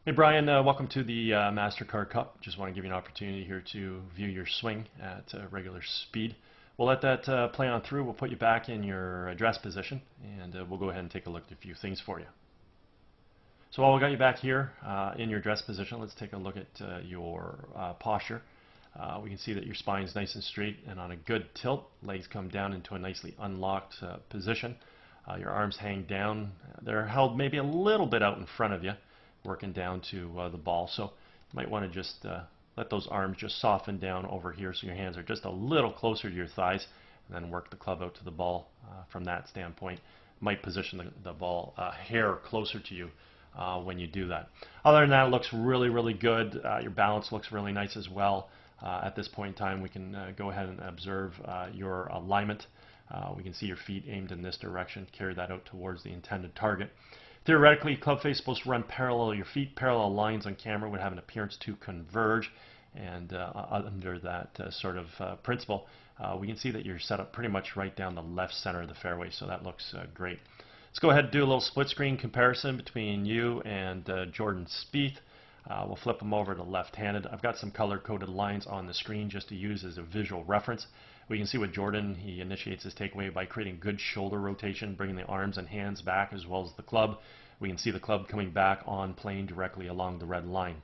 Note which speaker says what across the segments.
Speaker 1: Hey Brian, welcome to the MasterCard Cup. Just want to give you an opportunity here to view your swing at regular speed. We'll let that play on through. We'll put you back in your address position, and we'll go ahead and take a look at a few things for you. So while we got you back here in your address position, let's take a look at your posture. We can see that your spine is nice and straight and on a good tilt. Legs come down into a nicely unlocked position. Your arms hang down. They're held maybe a little bit out in front of you, working down to the ball. So you might want to just let those arms just soften down over here so your hands are just a little closer to your thighs, and then work the club out to the ball from that standpoint. Might position the ball a hair closer to you when you do that. Other than that, it looks really, really good. Your balance looks really nice as well. At this point in time, we can go ahead and observe your alignment. We can see your feet aimed in this direction. Carry that out towards the intended target. Theoretically, club face is supposed to run parallel. Your feet parallel lines on camera would have an appearance to converge, and under that sort of principle, we can see that you're set up pretty much right down the left center of the fairway, so that looks great. Let's go ahead and do a little split screen comparison between you and Jordan Spieth. We'll flip them over to left-handed. I've got some color-coded lines on the screen just to use as a visual reference. We can see with Jordan, he initiates his takeaway by creating good shoulder rotation, bringing the arms and hands back as well as the club. We can see the club coming back on plane directly along the red line.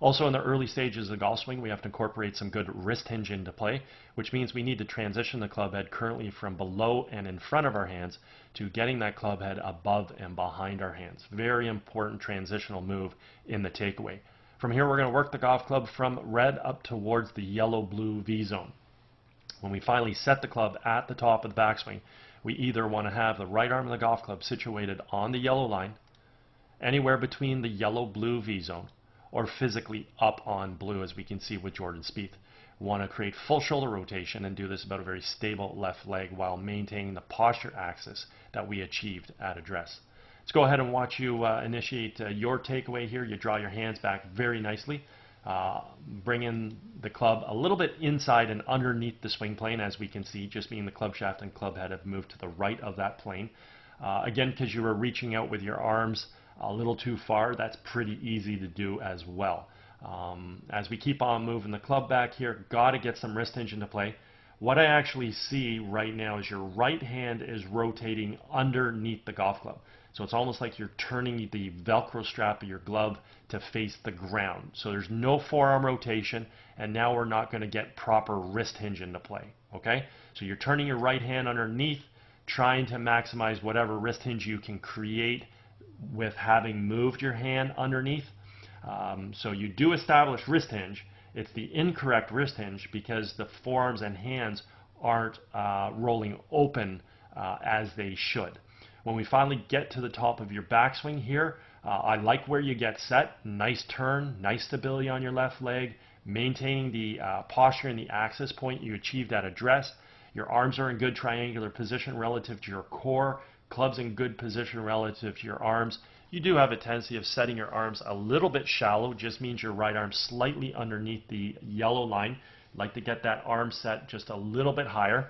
Speaker 1: Also in the early stages of the golf swing, we have to incorporate some good wrist hinge into play, which means we need to transition the club head currently from below and in front of our hands to getting that club head above and behind our hands. Very important transitional move in the takeaway. From here, we're going to work the golf club from red up towards the yellow-blue V zone. When we finally set the club at the top of the backswing, we either want to have the right arm of the golf club situated on the yellow line, anywhere between the yellow-blue V zone, or physically up on blue, as we can see with Jordan Spieth. We want to create full shoulder rotation and do this about a very stable left leg while maintaining the posture axis that we achieved at address. Let's go ahead and watch you initiate your takeaway here. You draw your hands back very nicely. Bring in the club a little bit inside and underneath the swing plane, as we can see, just meaning the club shaft and club head have moved to the right of that plane. Again, because you were reaching out with your arms a little too far, that's pretty easy to do as well. As we keep on moving the club back here, got to get some wrist hinge into play. What I actually see right now is your right hand is rotating underneath the golf club. So it's almost like you're turning the Velcro strap of your glove to face the ground. So there's no forearm rotation, and now we're not going to get proper wrist hinge into play. Okay? So you're turning your right hand underneath, trying to maximize whatever wrist hinge you can create with having moved your hand underneath. So you do establish wrist hinge. It's the incorrect wrist hinge because the forearms and hands aren't rolling open as they should. When we finally get to the top of your backswing here, I like where you get set. Nice turn, nice stability on your left leg, maintaining the posture and the axis point you achieved at address. Your arms are in good triangular position relative to your core. Club's in good position relative to your arms. You do have a tendency of setting your arms a little bit shallow. Just means your right arm slightly underneath the yellow line. Like to get that arm set just a little bit higher.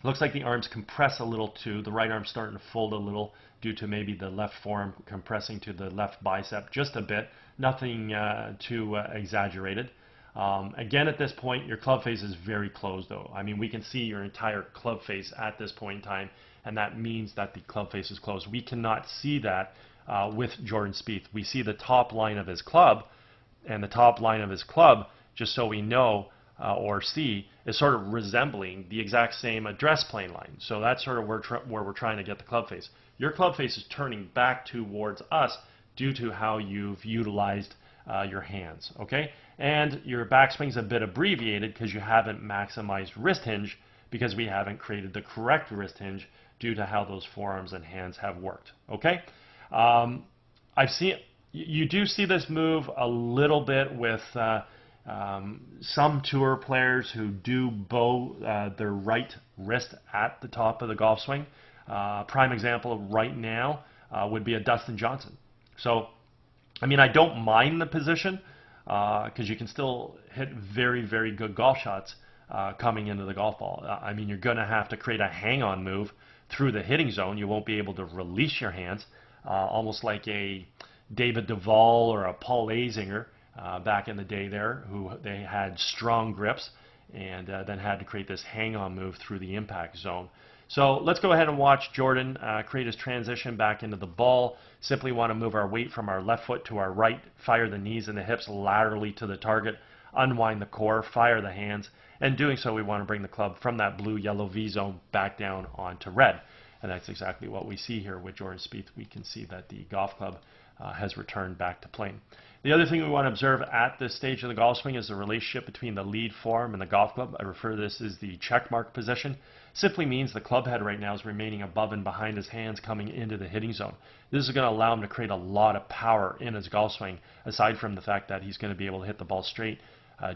Speaker 1: Looks like the arms compress a little too. The right arm's starting to fold a little due to maybe the left forearm compressing to the left bicep just a bit. Nothing too exaggerated. Again, at this point, your club face is very closed though. I mean, we can see your entire club face at this point in time, and that means that the club face is closed. We cannot see that with Jordan Spieth. We see the top line of his club, and the top line of his club, just so we know, or see, is sort of resembling the exact same address plane line. So that's sort of where we're trying to get the club face. Your club face is turning back towards us due to how you've utilized your hands, okay? And your backswing's a bit abbreviated because you haven't maximized wrist hinge because we haven't created the correct wrist hinge due to how those forearms and hands have worked, okay? You do see this move a little bit with some tour players who do bow their right wrist at the top of the golf swing. Prime example of right now would be a Dustin Johnson. So, I mean, I don't mind the position because you can still hit very, very good golf shots coming into the golf ball. I mean, you're going to have to create a hang-on move through the hitting zone. You won't be able to release your hands, almost like a David Duval or a Paul Azinger back in the day there, who they had strong grips and then had to create this hang-on move through the impact zone. So let's go ahead and watch Jordan create his transition back into the ball. Simply want to move our weight from our left foot to our right, fire the knees and the hips laterally to the target, unwind the core, fire the hands, and doing so we want to bring the club from that blue-yellow V zone back down onto red. And that's exactly what we see here with Jordan Spieth. We can see that the golf club has returned back to plane. The other thing we want to observe at this stage of the golf swing is the relationship between the lead form and the golf club. I refer to this as the check mark position. Simply means the club head right now is remaining above and behind his hands coming into the hitting zone. This is going to allow him to create a lot of power in his golf swing, aside from the fact that he's going to be able to hit the ball straight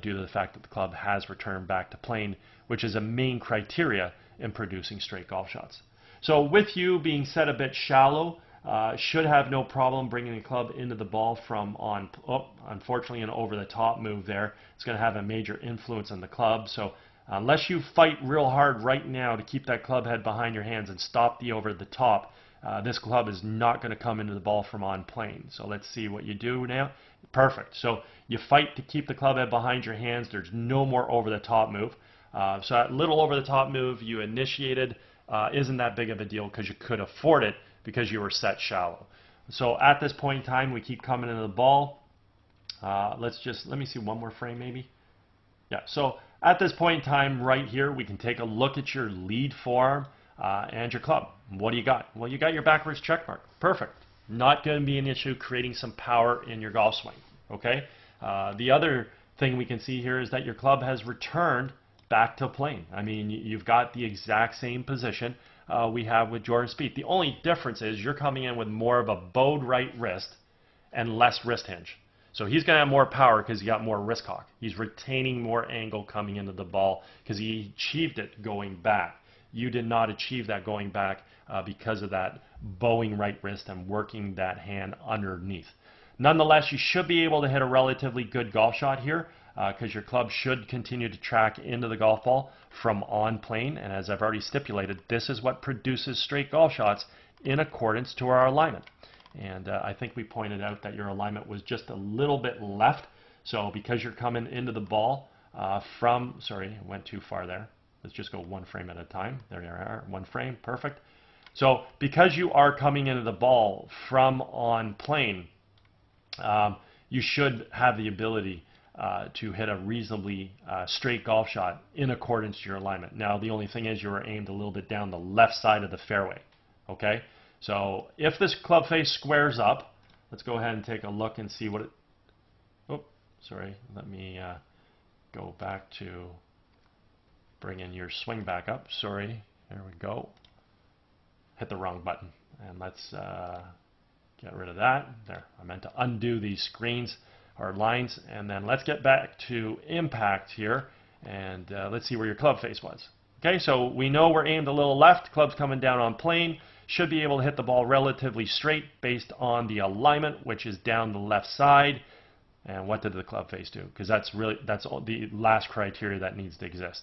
Speaker 1: due to the fact that the club has returned back to plane, which is a main criteria in producing straight golf shots. So with you being set a bit shallow, should have no problem bringing the club into the ball from unfortunately an over the top move there. It's going to have a major influence on the club. So unless you fight real hard right now to keep that club head behind your hands and stop the over the top, this club is not going to come into the ball from on plane. So let's see what you do now. Perfect. So you fight to keep the club head behind your hands. There's no more over the top move. So that little over the top move you initiated isn't that big of a deal because you could afford it because you were set shallow. So at this point in time, we keep coming into the ball. Let me see one more frame maybe. Yeah, so at this point in time right here, we can take a look at your lead form and your club. What do you got? Well, you got your backwards check mark. Perfect. Not going to be an issue creating some power in your golf swing. Okay. The other thing we can see here is that your club has returned back to plane. I mean, you've got the exact same position we have with Jordan Spieth. The only difference is you're coming in with more of a bowed right wrist and less wrist hinge. So he's going to have more power because he got more wrist cock. He's retaining more angle coming into the ball because he achieved it going back. You did not achieve that going back because of that bowing right wrist and working that hand underneath. Nonetheless, you should be able to hit a relatively good golf shot here because your club should continue to track into the golf ball from on plane. And as I've already stipulated, this is what produces straight golf shots in accordance to our alignment. And I think we pointed out that your alignment was just a little bit left. So because you're coming into the ball sorry, I went too far there. Let's just go one frame at a time. There you are, one frame, perfect. So because you are coming into the ball from on plane, you should have the ability to hit a reasonably straight golf shot in accordance to your alignment. Now, the only thing is you were aimed a little bit down the left side of the fairway. Okay, so if this club face squares up, let's go ahead and take a look and see what it. Oh, sorry. Let me go back to bring in your swing back up. Sorry. There we go. Hit the wrong button, and let's get rid of that. There. I meant to undo these screens or lines, and then let's get back to impact here, and let's see where your club face was. Okay, so we know we're aimed a little left. Club's coming down on plane. Should be able to hit the ball relatively straight based on the alignment, which is down the left side. And what did the club face do? Because that's the last criteria that needs to exist.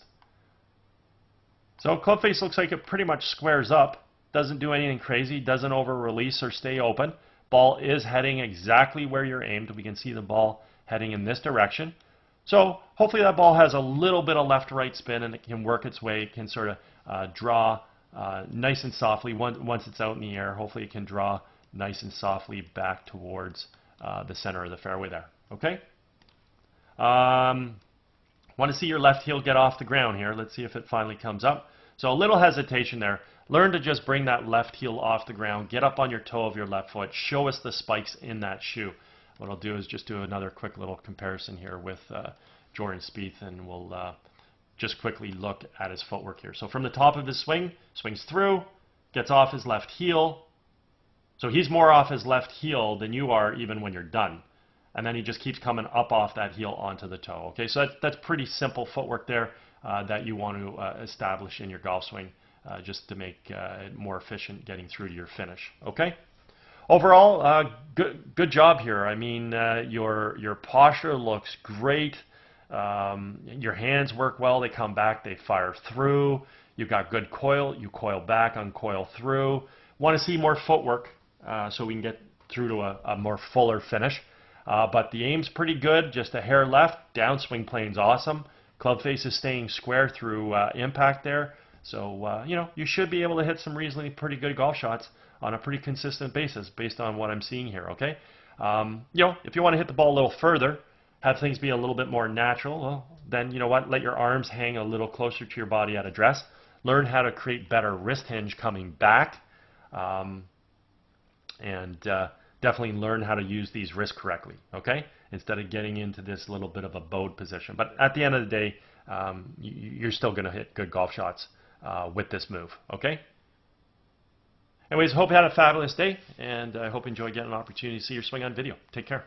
Speaker 1: So club face looks like it pretty much squares up. Doesn't do anything crazy. Doesn't over release or stay open. Ball is heading exactly where you're aimed. We can see the ball heading in this direction. So hopefully that ball has a little bit of left-right spin and it can work its way. It can sort of draw nice and softly. Once it's out in the air, hopefully it can draw nice and softly back towards the center of the fairway there. Okay? Want to see your left heel get off the ground here. Let's see if it finally comes up. So a little hesitation there. Learn to just bring that left heel off the ground. Get up on your toe of your left foot. Show us the spikes in that shoe. What I'll do is just do another quick little comparison here with Jordan Spieth, and we'll just quickly look at his footwork here. So from the top of his swing, swings through, gets off his left heel. So he's more off his left heel than you are even when you're done. And then he just keeps coming up off that heel onto the toe. Okay, so that's pretty simple footwork there that you want to establish in your golf swing just to make it more efficient getting through to your finish. Okay. Overall, good job here. I mean, your posture looks great. Your hands work well. They come back. They fire through. You've got good coil. You coil back, uncoil through. Want to see more footwork so we can get through to a more fuller finish. But the aim's pretty good, just a hair left. Downswing plane's awesome. Club face is staying square through impact there. So, you know, you should be able to hit some reasonably pretty good golf shots on a pretty consistent basis based on what I'm seeing here, okay? You know, if you want to hit the ball a little further, have things be a little bit more natural, well, then you know what, let your arms hang a little closer to your body at address. Learn how to create better wrist hinge coming back. And definitely learn how to use these wrists correctly, okay? Instead of getting into this little bit of a bowed position. But at the end of the day, you're still going to hit good golf shots with this move, okay? Anyways, hope you had a fabulous day, and I hope you enjoyed getting an opportunity to see your swing on video. Take care.